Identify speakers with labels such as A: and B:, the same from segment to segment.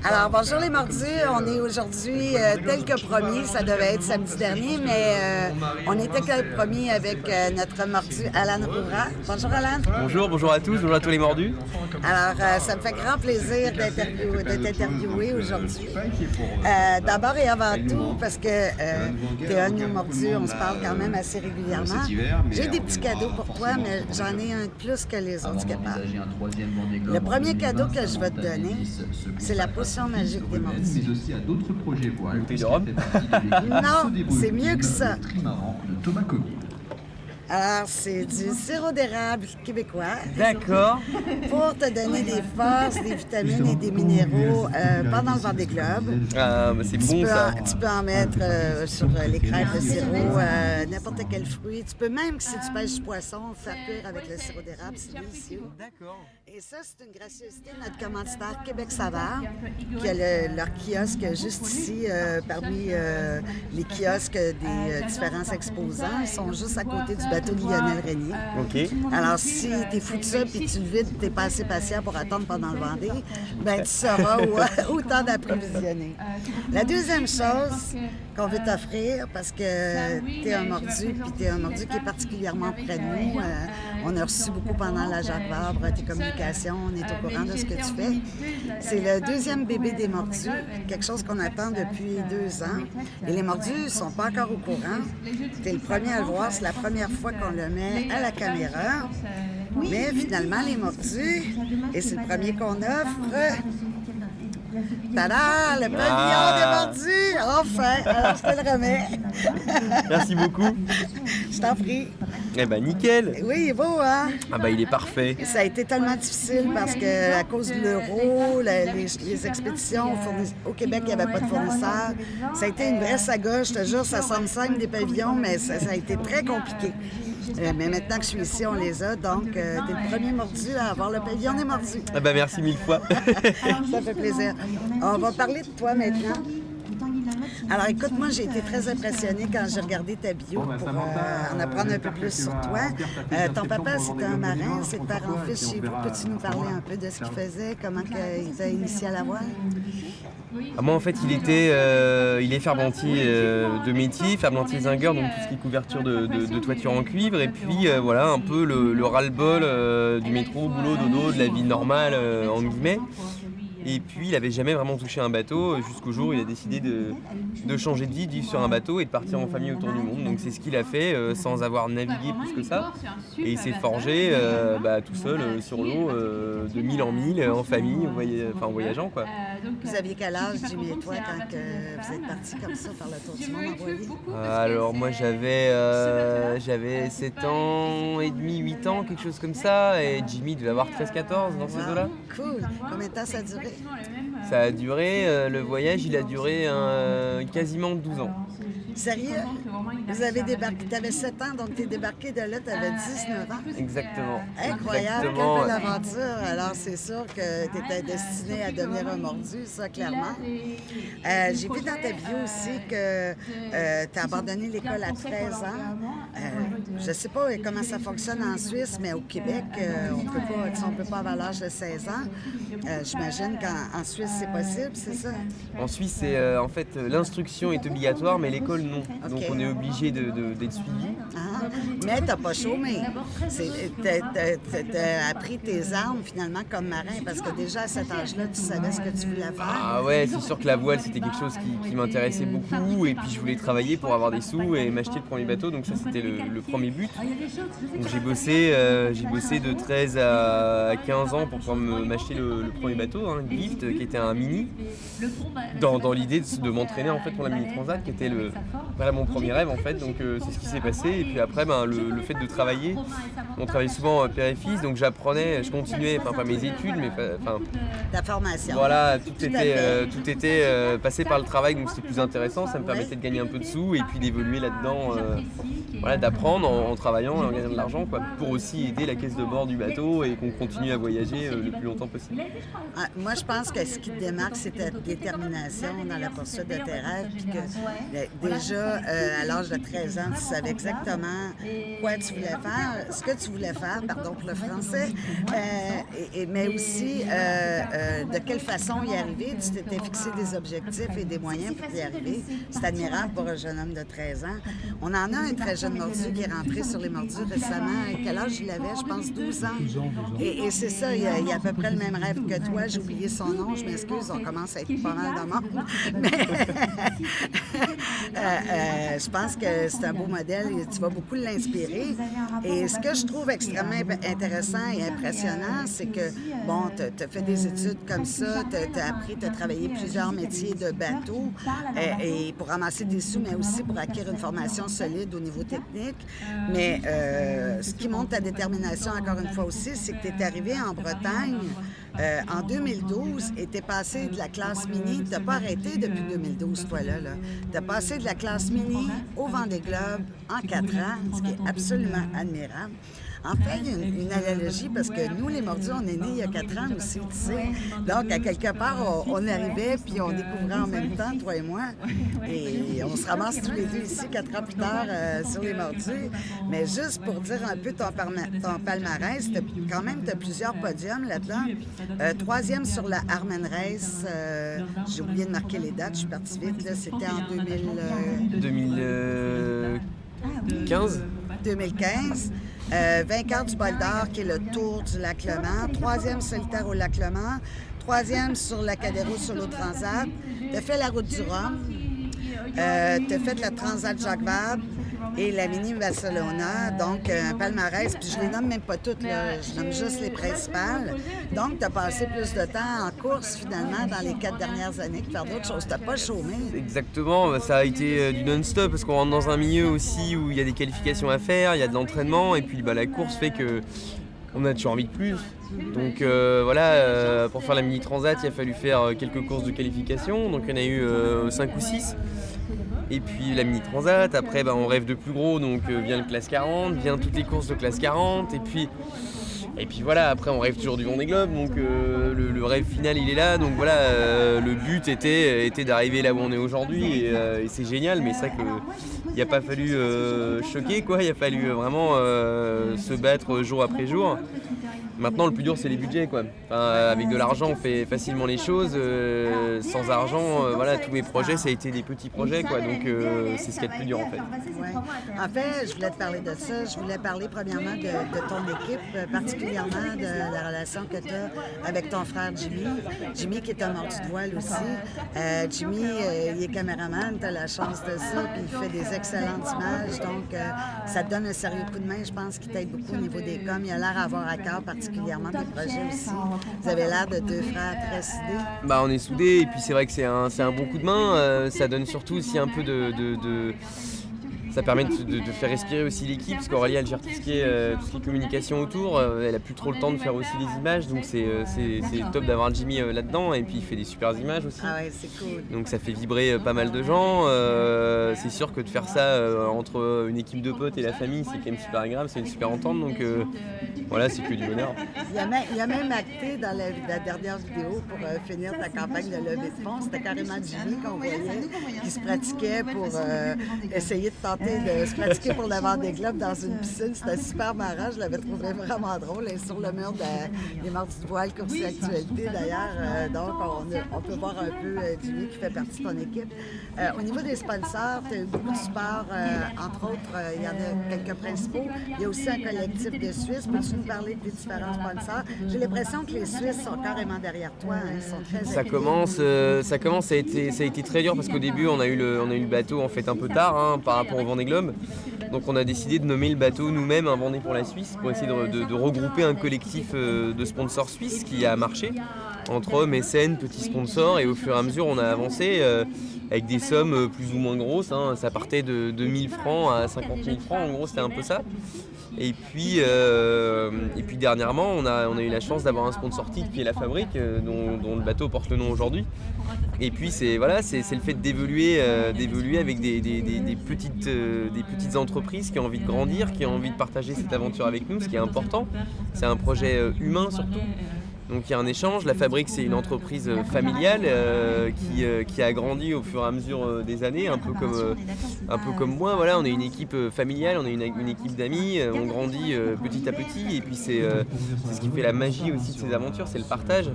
A: Alors, bonjour les mordus. On est aujourd'hui tel que promis. Ça devait être samedi dernier, mais on était que promis avec notre mordu Alan Roura. Bonjour Alan.
B: Bonjour à tous, bonjour à tous les mordus.
A: Alors, ça me fait grand plaisir de t'interviewer aujourd'hui. D'abord et avant tout, parce que tu es un de nos mordus, on se parle quand même assez régulièrement. J'ai des petits cadeaux pour toi, mais j'en ai un de plus que les autres capables. Le premier cadeau que je vais te donner, c'est la potion magique des mordus.
B: Une bouteille de rhum.
A: Non, c'est mieux que ça. Alors, c'est du sirop d'érable québécois.
B: D'accord.
A: Pour te donner des forces, des vitamines et des minéraux pendant le Vendée Globe.
B: Ah, bah c'est bon ça.
A: Tu peux en mettre sur les crêpes de sirop, n'importe quel fruit. Tu peux même, si tu pêches du poisson, faire cuire avec le sirop d'érable. C'est délicieux.
B: D'accord.
A: Et ça, c'est une gracieuseté de notre commanditaire Québec Savard, qui a leur kiosque juste ici, parmi les kiosques des différents exposants. Ils sont juste à côté du bateau de Lionel Régnier.
B: Ok.
A: Alors, si t'es fou de ça puis tu le vides, t'es pas assez patient pour attendre pendant le Vendée, ben tu sauras où t'en d'approvisionner. La deuxième chose qu'on veut t'offrir, parce que t'es un mordu, puis t'es un mordu qui est particulièrement près de nous. On a reçu beaucoup pendant la Jacques Vabre tes communications, on est au courant de ce que tu fais. C'est le deuxième bébé des mordus, quelque chose qu'on attend depuis 2 ans. Et les mordus sont pas encore au courant. T'es le premier à le voir, c'est la première fois qu'on le met à la caméra. Mais finalement, les mordus, et c'est le premier qu'on offre. Tada! Le pavillon des mordus! Enfin! Alors, je te le remets.
B: Merci beaucoup.
A: Je t'en prie.
B: Eh ben nickel.
A: Oui, il est beau, hein?
B: Ah bah il est parfait.
A: Ça a été tellement difficile parce que à cause de l'euro, les expéditions au Québec, il n'y avait pas de fournisseurs. Ça a été une vraie saga, je te jure, ça semble simple des pavillons, mais ça a été très compliqué. Mais maintenant que je suis ici, on les a, donc tu es le premier mordu à avoir le pavillon des mordus.
B: Ah bah merci 1000 fois.
A: Ça fait plaisir. On va parler de toi maintenant. Alors écoute, moi j'ai été très impressionnée quand j'ai regardé ta bio pour en apprendre un peu plus sur toi. Ton papa c'était un marin, c'est de père en fils chez vous. Peux-tu nous parler un peu de ce qu'il faisait, comment il t'a initié à la voile?
B: Ah, moi en fait il est ferblantier de métier, ferblantier zingueur, donc tout ce qui est couverture de toiture en cuivre. Et puis voilà un peu le ras-le-bol du métro, boulot, dodo, de la vie normale en guillemets. Et puis il n'avait jamais vraiment touché un bateau jusqu'au jour où il a décidé de changer de vie, de vivre sur un bateau et de partir en famille autour du monde. Donc c'est ce qu'il a fait sans avoir navigué plus que ça. Et il s'est forgé tout seul sur l'eau de mille en mille en famille, en voyageant quoi.
A: Vous aviez quel âge, Jimmy et toi, quand vous êtes partis comme ça faire le tour du monde en voilier?
B: Alors moi j'avais 7 ans et demi, 8 ans, quelque chose comme ça. Et Jimmy devait avoir 13-14 dans ces eaux-là.
A: Cool! Combien de temps ça a duré?
B: Ça a duré, le voyage il a duré quasiment 12 ans.
A: Sérieux? Vous avez débarqué, tu avais 7 ans, donc tu es débarqué de là, tu avais 19 ans.
B: Exactement.
A: Incroyable,
B: Exactement.
A: quelle belle aventure. Alors c'est sûr que tu étais destiné à devenir un mordu, ça clairement. J'ai vu dans ta bio aussi que tu as abandonné l'école à 13 ans. Je ne sais pas comment ça fonctionne en Suisse, mais au Québec, on ne peut pas avoir l'âge de 16 ans. J'imagine qu'en Suisse, c'est possible, c'est ça?
B: En Suisse, c'est en fait l'instruction est obligatoire, mais l'école non.
A: Okay.
B: Donc on est obligé d'être suivi.
A: Ah, mais t'as pas chômé. T'as appris tes armes finalement comme marin parce que déjà à cet âge-là, tu savais ce que tu voulais faire.
B: Ah ouais, c'est sûr que la voile c'était quelque chose qui m'intéressait beaucoup et puis je voulais travailler pour avoir des sous et m'acheter le premier bateau, donc ça c'était le premier but. Donc j'ai bossé de 13 à 15 ans pour pouvoir m'acheter le premier bateau, le Gift, qui était un mini, dans l'idée de m'entraîner en fait pour la mini transat qui était mon premier rêve en fait. Donc c'est ce qui s'est passé et puis après le fait de travailler, on travaillait souvent père et fils, donc j'apprenais, je continuais, pas mes études mais
A: ta formation.
B: Voilà, tout était passé par le travail, donc c'était plus intéressant, ça me permettait de gagner un peu de sous et puis d'évoluer là-dedans, d'apprendre en travaillant et en gagnant de l'argent quoi, pour aussi aider la caisse de bord du bateau et qu'on continue à voyager le plus longtemps possible.
A: Moi je pense que ce qui te démarque c'est ta détermination dans la poursuite de tes rêves puis que déjà à l'âge de 13 ans tu savais exactement quoi tu voulais faire, ce que tu voulais faire, pardon pour le français, mais aussi de quelle façon y arriver. Tu t'étais fixé des objectifs et des moyens pour y arriver. C'est admirable pour un jeune homme de 13 ans. On en a un très jeune mordu qui est rentré sur les mordus récemment. Quel âge il avait? Je pense 12 ans. Et c'est ça, il a à peu près le même rêve que toi. J'ai oublié son nom, je m'excuse, on commence à être pas mal de monde. Mais je pense que c'est un beau modèle et tu vas beaucoup l'inspirer. Et ce que je trouve extrêmement intéressant et impressionnant, c'est que, bon, tu as fait des études comme ça, tu as appris, tu as travaillé plusieurs métiers de bateau et pour ramasser des sous, mais aussi pour acquérir une formation solide au niveau technique. Mais ce qui montre ta détermination, encore une fois aussi, c'est que tu es arrivé en Bretagne en 2012 et tu es passé de la classe mini. Tu n'as pas arrêté depuis 2012, toi, là. Tu as passé de la classe mini au Vendée Globe en 4 ans, ce qui est absolument admirable. En fait, il y a une analogie parce que nous, les mordus, on est nés il y a 4 ans aussi, tu sais. Donc, à quelque part, on arrivait puis on découvrait en même temps, toi et moi. Et on se ramasse tous les deux ici 4 ans plus tard sur les mordus. Mais juste pour dire un peu ton palmarès, quand même, tu as plusieurs podiums là-dedans. 3e sur la Armen Race. J'ai oublié de marquer les dates, je suis partie vite. Là, c'était en
B: 2015.
A: 2015. Vainqueur du bol d'or, qui est le Tour du Lac-Léman. 3e solitaire au Lac-Léman. 3e sur la Cadéro sur l'eau Transat. Tu as fait la route du Rhum. Tu as fait la Transat Jacques Vabre et la Mini Barcelona. Donc, un palmarès. Puis je les nomme même pas toutes, là. Je nomme juste les principales. Donc, tu as passé plus de temps en course, finalement, dans les 4 dernières années que faire d'autres choses. Tu n'as pas chômé.
B: Exactement. Ça a été du non-stop parce qu'on rentre dans un milieu aussi où il y a des qualifications à faire, il y a de l'entraînement. Et puis, la course fait que on a toujours envie de plus. Donc voilà, pour faire la Mini Transat, il a fallu faire quelques courses de qualification. Donc, il y en a eu 5 ou 6. Et puis la Mini Transat, après on rêve de plus gros, donc vient le classe 40, vient toutes les courses de classe 40, et puis voilà, après on rêve toujours du Vendée Globe, donc le rêve final il est là, donc voilà, le but était d'arriver là où on est aujourd'hui, et c'est génial, mais c'est vrai qu'il n'a pas fallu choquer, quoi, il a fallu vraiment se battre jour après jour. Maintenant, le plus dur, c'est les budgets, quoi. Enfin, avec de l'argent, on fait facilement les choses. Sans argent, voilà, tous mes projets, ça a été des petits projets, quoi. Donc, c'est ce qui est le plus dur, en fait.
A: Ouais. En fait, je voulais te parler de ça. Je voulais parler premièrement de ton équipe, particulièrement de la relation que tu as avec ton frère Jimmy. Jimmy, qui est un mordu de voile aussi. Jimmy, il est caméraman, tu as la chance de ça, puis il fait des excellentes images. Donc, ça te donne un sérieux coup de main, je pense, qui t'aide beaucoup au niveau des coms. Il a l'air d'avoir à cœur particulièrement tes projets aussi. Vous avez l'air de 2 frères très soudés.
B: On est soudés et puis c'est vrai que c'est un bon coup de main. Ça donne surtout aussi un peu ça permet de faire respirer aussi l'équipe, parce qu'Aurélie elle gère tout ce qui est communication autour, elle a plus trop le temps de faire aussi les images, donc c'est top d'avoir Jimmy là-dedans, et puis il fait des super images aussi.
A: Ah ouais, c'est cool.
B: Donc ça fait vibrer pas mal de gens, c'est sûr que de faire ça entre une équipe de potes et la famille, c'est quand même super agréable, c'est une super entente, donc voilà, c'est que du bonheur.
A: Il y a même acté dans la dernière vidéo pour finir ta campagne de levée de fonds, c'était carrément Jimmy qu'on voyait, qui se pratiquait pour essayer de tenter de se pratiquer pour le Vendée Globe dans une piscine. C'était super marrant. Je l'avais trouvé vraiment drôle. Et sur le mur des mordus de voile, comme c'est l'actualité d'ailleurs. Donc, on peut voir un peu Jimmy qui fait partie de ton équipe. Au niveau des sponsors, tu as eu beaucoup de support. Entre autres, il y en a quelques principaux. Il y a aussi un collectif de Suisses. Peux-tu nous parler des différents sponsors? J'ai l'impression que les Suisses sont carrément derrière toi. Hein. Ils sont très
B: ça commence, ça a été très dur parce qu'au début, on a eu le bateau en fait un peu tard par rapport au Vendée Globe. Donc on a décidé de nommer le bateau nous-mêmes un Vendée pour la Suisse pour essayer de regrouper un collectif de sponsors suisses qui a marché entre mécènes, petits sponsors, et au fur et à mesure on a avancé avec des sommes plus ou moins grosses. Ça partait de 1000 francs à 50 000 francs, en gros c'était un peu ça. Et puis dernièrement, on a eu la chance d'avoir un sponsor titre qui est la Fabrique, dont le bateau porte le nom aujourd'hui. Et puis c'est le fait d'évoluer avec des petites entreprises qui ont envie de grandir, qui ont envie de partager cette aventure avec nous, ce qui est important. C'est un projet humain surtout. Donc il y a un échange. La fabrique, c'est une entreprise familiale qui a grandi au fur et à mesure des années, un peu comme moi. Voilà, on est une équipe familiale, on est une équipe d'amis, on grandit petit à petit. Et puis c'est ce qui fait la magie aussi de ces aventures, c'est le partage.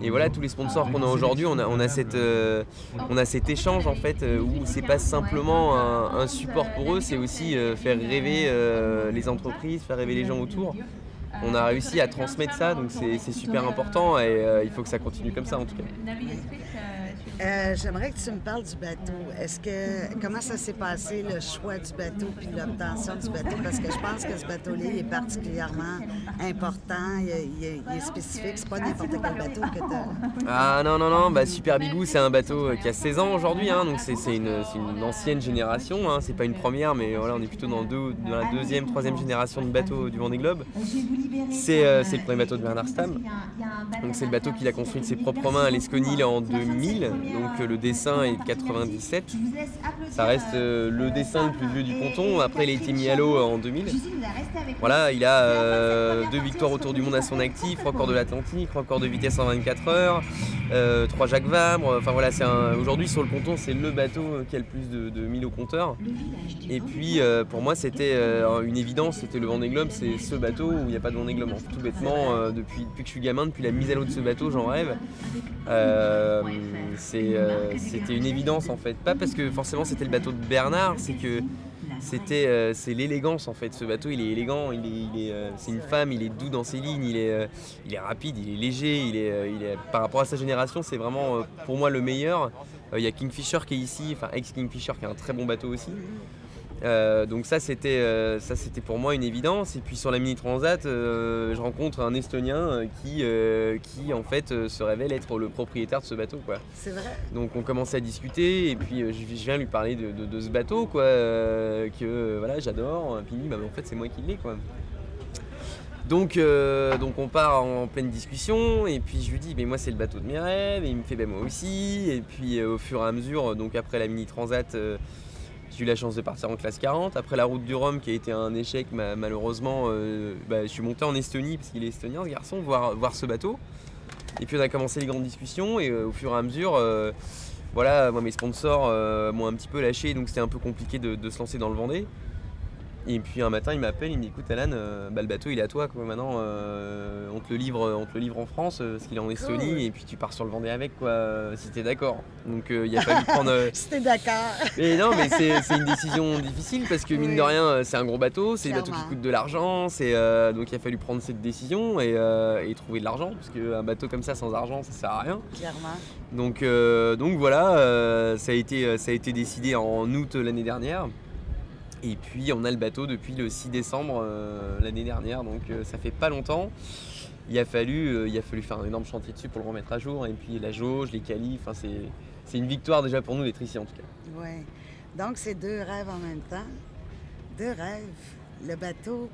B: Et voilà, tous les sponsors qu'on a aujourd'hui, on a cet échange en fait où c'est pas simplement un support pour eux, c'est aussi faire rêver les entreprises, faire rêver les gens autour. On a réussi à transmettre ça, donc c'est super important et il faut que ça continue comme ça en tout cas.
A: J'aimerais que tu me parles du bateau. Comment ça s'est passé, le choix du bateau puis l'obtention du bateau? Parce que je pense que ce bateau-là est particulièrement important, il est spécifique, c'est pas n'importe quel bateau que tu as.
B: Ah non, Super Bigou, c'est un bateau qui a 16 ans aujourd'hui, hein, donc c'est une ancienne génération, hein, c'est pas une première, mais voilà, on est plutôt dans la deuxième, troisième génération de bateaux du Vendée Globe. C'est le premier bateau de Bernard Stamm, donc c'est le bateau qu'il a construit de ses propres mains à l'Esconil en 2000. Donc le dessin est de 97. Ça reste le dessin le plus vieux du ponton. Après, il a été mis à l'eau en 2000. Voilà, il a 2 victoires autour du monde à son actif, record de l'Atlantique, record de vitesse en 24 heures, 3 Jacques Vabre. Enfin voilà, aujourd'hui sur le ponton, c'est le bateau qui a le plus de milles au compteur. Et puis pour moi, c'était une évidence, c'était le Vendée Globe, c'est ce bateau où il n'y a pas de Vendée Globe. Tout bêtement, depuis que je suis gamin, depuis la mise à l'eau de ce bateau, j'en rêve. C'était une évidence en fait, pas parce que forcément c'était le bateau de Bernard, c'est que c'est l'élégance en fait. Ce bateau il est élégant, c'est une femme, il est doux dans ses lignes, il est rapide, il est léger, par rapport à sa génération, c'est vraiment pour moi le meilleur. Il y a Kingfisher qui est ici, enfin ex-Kingfisher qui est un très bon bateau aussi. Donc ça c'était pour moi une évidence. Et puis sur la Mini Transat, je rencontre un Estonien qui en fait se révèle être le propriétaire de ce bateau, quoi.
A: C'est vrai. Donc
B: on commence à discuter et puis je viens lui parler de ce bateau, quoi, que voilà, j'adore. Puis il dit en fait c'est moi qui l'ai, quoi. Donc on part en pleine discussion et puis je lui dis mais moi c'est le bateau de mes rêves, et il me fait moi aussi. Et puis au fur et à mesure, donc après la Mini Transat, j'ai eu la chance de partir en classe 40. Après la route du Rhum qui a été un échec, malheureusement, je suis monté en Estonie, parce qu'il est estonien ce garçon, voir ce bateau. Et puis on a commencé les grandes discussions et au fur et à mesure, voilà, moi mes sponsors m'ont un petit peu lâché, donc c'était un peu compliqué de se lancer dans le Vendée. Et puis un matin il m'appelle, il me dit écoute Alan, le bateau il est à toi, quoi. Maintenant on te le livre en France, parce qu'il est en Estonie, cool. Et puis tu pars sur le Vendée avec, quoi, si t'es d'accord. Donc il a fallu prendre.
A: Si t'es d'accord.
B: Mais non, mais c'est une décision difficile parce que mine de rien c'est un gros bateau, c'est des bateaux qui coûtent de l'argent, donc il a fallu prendre cette décision et trouver de l'argent, parce qu'un bateau comme ça sans argent ça sert à rien.
A: Clairement.
B: Donc voilà, ça a été décidé en août l'année dernière. Et puis on a le bateau depuis le 6 décembre l'année dernière, donc ça fait pas longtemps. Il a fallu faire un énorme chantier dessus pour le remettre à jour, et puis la jauge, les qualifs, c'est une victoire déjà pour nous d'être ici en tout cas.
A: Oui, donc c'est 2 rêves en même temps. 2 rêves, le bateau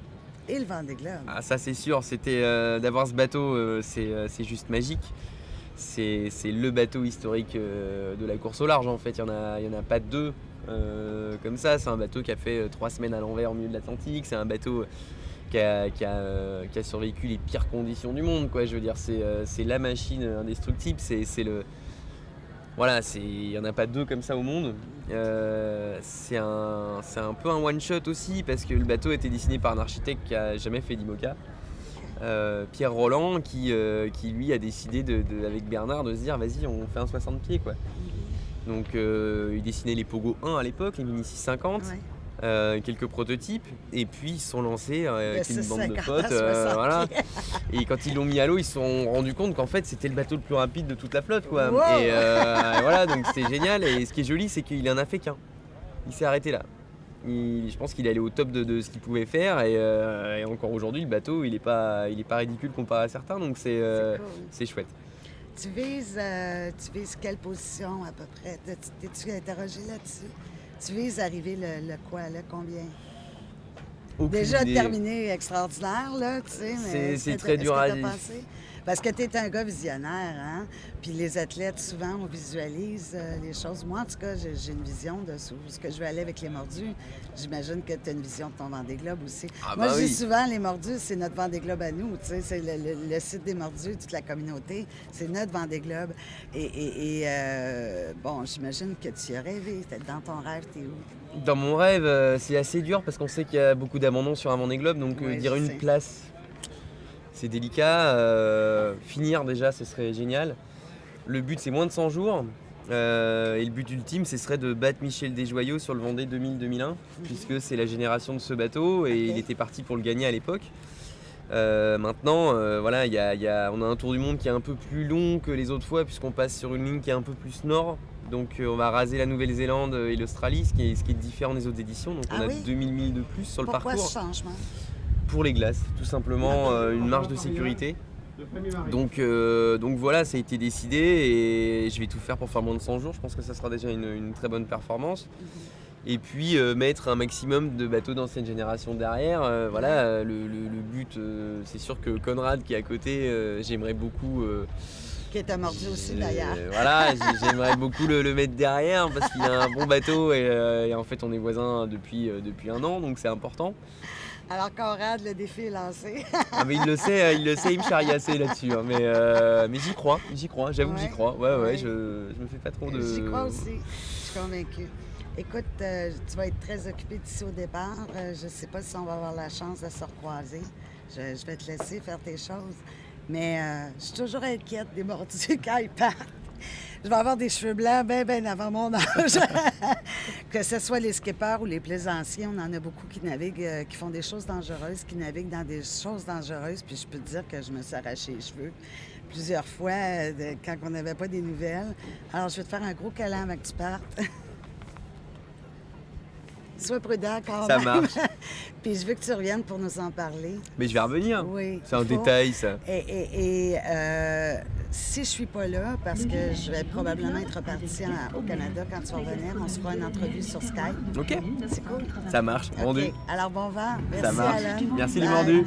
A: et le Vendée Globe.
B: Ah ça c'est sûr, c'était d'avoir ce bateau, c'est juste magique. C'est le bateau historique de la course au large en fait, il y en a pas 2. Comme ça, c'est un bateau qui a fait 3 semaines à l'envers au milieu de l'Atlantique, c'est un bateau qui a survécu les pires conditions du monde, quoi. Je veux dire, c'est la machine indestructible, il n'y en a pas 2 comme ça au monde. C'est un peu un one shot aussi, parce que le bateau a été dessiné par un architecte qui a jamais fait d'IMOCA, Pierre Roland, qui lui a décidé avec Bernard de se dire vas-y on fait un 60 pieds, quoi. Donc il dessinait les Pogo 1 à l'époque, les Mini 650, ouais. Quelques prototypes, et puis ils se sont lancés avec une bande de potes, voilà. Et quand ils l'ont mis à l'eau, ils se sont rendus compte qu'en fait c'était le bateau le plus rapide de toute la flotte, quoi. Wow. Et voilà, donc c'était génial. Et ce qui est joli, c'est qu'il en a fait qu'un. Il s'est arrêté là. Je pense qu'il est allé au top de ce qu'il pouvait faire, et encore aujourd'hui le bateau il est pas ridicule comparé à certains, donc c'est cool. Chouette.
A: Tu vises quelle position à peu près? T'es-tu interrogé là-dessus? Tu vises arriver le quoi, là, combien? Aucune déjà idée. Terminé extraordinaire, là, tu sais, mais
B: c'est très dur à dire.
A: Parce que tu es un gars visionnaire, hein? Puis les athlètes, souvent, on visualise les choses. Moi, en tout cas, j'ai une vision de ce que je vais aller avec les Mordus. J'imagine que tu as une vision de ton Vendée Globe aussi. Moi, je dis souvent, les Mordus, c'est notre Vendée Globe à nous. Tu sais, c'est le site des Mordus, toute la communauté, c'est notre Vendée Globe. Bon, j'imagine que tu y as rêvé. Dans ton rêve, t'es où?
B: Dans mon rêve, c'est assez dur parce qu'on sait qu'il y a beaucoup d'abandon sur un Vendée Globe, donc dire une place, c'est délicat. Finir déjà, ce serait génial. Le but, c'est moins de 100 jours. Et le but ultime, ce serait de battre Michel Desjoyaux sur le Vendée 2000-2001, puisque c'est la génération de ce bateau et il était parti pour le gagner à l'époque. Maintenant, voilà, on a un tour du monde qui est un peu plus long que les autres fois, puisqu'on passe sur une ligne qui est un peu plus nord. Donc on va raser la Nouvelle-Zélande et l'Australie, ce qui est différent des autres éditions. Donc on a 2000 milles de plus sur le parcours.
A: Pourquoi ce changement?
B: Pour les glaces, tout simplement, une marge de sécurité. Donc voilà, ça a été décidé et je vais tout faire pour faire moins de 100 jours. Je pense que ça sera déjà une très bonne performance. Et puis mettre un maximum de bateaux d'ancienne génération derrière. Voilà, le but, c'est sûr que Conrad qui est à côté, j'aimerais beaucoup...
A: qui est un Mordu aussi d'ailleurs.
B: Voilà, j'aimerais beaucoup le mettre derrière parce qu'il a un bon bateau et en fait on est voisins depuis un an, donc c'est important.
A: Alors Conrad, le défi est lancé.
B: Ah mais il le sait, il me charrie assez là-dessus. Hein, mais j'y crois, j'avoue que j'y crois. Ouais, je me fais pas trop de...
A: J'y crois aussi, je suis convaincue. Écoute, tu vas être très occupé d'ici au départ. Je ne sais pas si on va avoir la chance de se recroiser. Je vais te laisser faire tes choses. Mais je suis toujours inquiète des Mordus quand ils partent. Je vais avoir des cheveux blancs bien avant mon âge. Que ce soit les skippers ou les plaisanciers, on en a beaucoup qui naviguent, qui font des choses dangereuses, qui naviguent dans des choses dangereuses. Puis je peux te dire que je me suis arraché les cheveux plusieurs fois quand on n'avait pas des nouvelles. Alors, je vais te faire un gros câlin avant que tu partes. Sois prudent quand même.
B: Ça marche.
A: Puis je veux que tu reviennes pour nous en parler.
B: Mais je vais revenir.
A: Oui.
B: C'est un détail, ça.
A: Et si je suis pas là, parce que je vais probablement être repartie au Canada quand tu vas revenir, on se fera une entrevue sur Skype.
B: OK.
A: C'est cool.
B: Ça marche. Vendu.
A: Alors bon vent. Merci,
B: ça marche.
A: Alan.
B: Merci les Mordus.